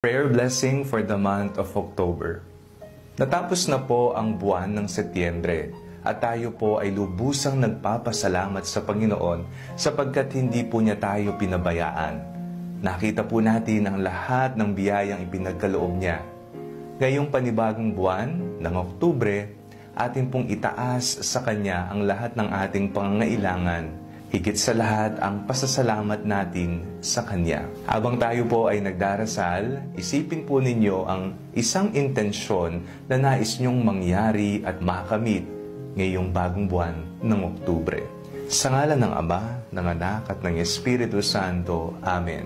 Prayer blessing for the month of October. Natapos na po ang buwan ng Setyembre at tayo po ay lubusang nagpapasalamat sa Panginoon sapagkat hindi po niya tayo pinabayaan. Nakita po natin ang lahat ng biyayang ipinagkaloob niya. Ngayong panibagong buwan ng Oktubre, atin pong itaas sa Kanya ang lahat ng ating pangangailangan. Higit sa lahat ang pasasalamat natin sa Kanya. Habang tayo po ay nagdarasal, isipin po ninyo ang isang intensyon na nais nyong mangyari at makamit ngayong bagong buwan ng Oktubre. Sa ngalan ng Ama, ng Anak at ng Espiritu Santo. Amen.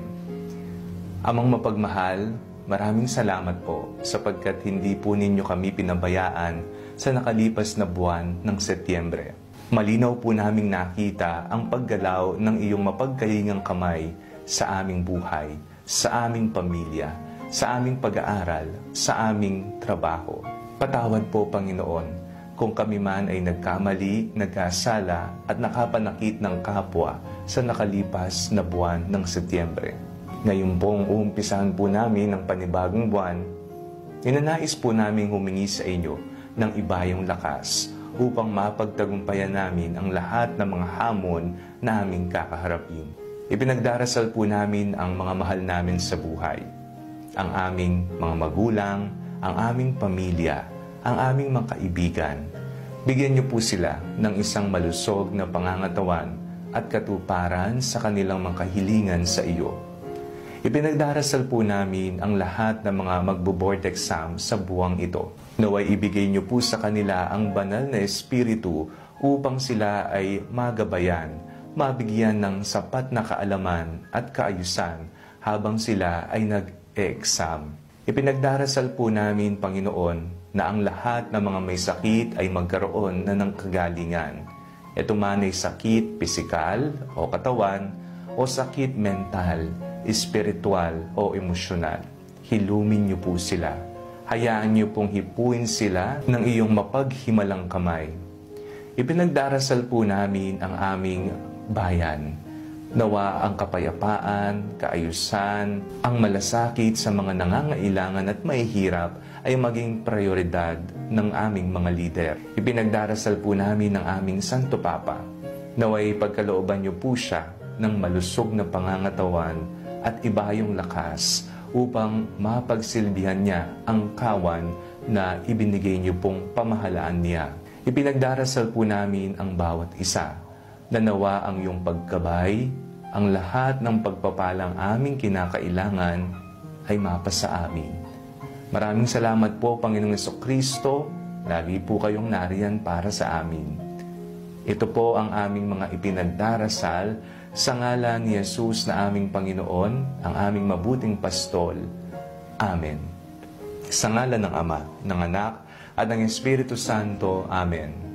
Amang mapagmahal, maraming salamat po sapagkat hindi po ninyo kami pinabayaan sa nakalipas na buwan ng Setyembre. Malinaw po naming nakita ang paggalaw ng iyong mapagkalingang kamay sa aming buhay, sa aming pamilya, sa aming pag-aaral, sa aming trabaho. Patawad po, Panginoon, kung kami man ay nagkamali, nagkasala at nakapanakit ng kapwa sa nakalipas na buwan ng Setyembre. Ngayon pong uumpisahan po namin ang panibagong buwan, ninanais po namin humingi sa inyo ng ibayong lakas upang mapagtagumpayan namin ang lahat ng mga hamon na aming kakaharapin. Ipinagdarasal po namin ang mga mahal namin sa buhay, ang aming mga magulang, ang aming pamilya, ang aming mga kaibigan. Bigyan niyo po sila ng isang malusog na pangangatawan at katuparan sa kanilang mga kahilingan sa iyo. Ipinagdarasal po namin ang lahat ng mga magbo-board exam sa buwang ito. Naway ibigay niyo po sa kanila ang banal na espiritu upang sila ay magabayan, mabigyan ng sapat na kaalaman at kaayusan habang sila ay nag-e-exam. Ipinagdarasal po namin, Panginoon, na ang lahat ng mga may sakit ay magkaroon na ng kagalingan. Ito man ay sakit pisikal o katawan o sakit mental, espiritual o emosyonal. Hilumin niyo po sila. Hayaan niyo pong hipuin sila ng iyong mapaghimalang kamay. Ipinagdarasal po namin ang aming bayan. Nawa ang kapayapaan, kaayusan, ang malasakit sa mga nangangailangan at mahihirap ay maging prioridad ng aming mga lider. Ipinagdarasal po namin ang aming Santo Papa. Naway pagkalooban niyo po siya ng malusog na pangangatawan at ibayong lakas upang mapagsilbihan niya ang kawan na ibinigay niyo pong pamahalaan niya. Ipinagdarasal po namin ang bawat isa na nawa ang iyong pagkabay, ang lahat ng pagpapalang aming kinakailangan ay mapasa amin. Maraming salamat po, Panginoong Jesucristo. Lagi po kayong nariyan para sa amin. Ito po ang aming mga ipinagdarasal sa ngalan ni Jesus na aming Panginoon, ang aming mabuting pastol. Amen. Sa ngalan ng Ama, ng Anak, at ng Espiritu Santo. Amen.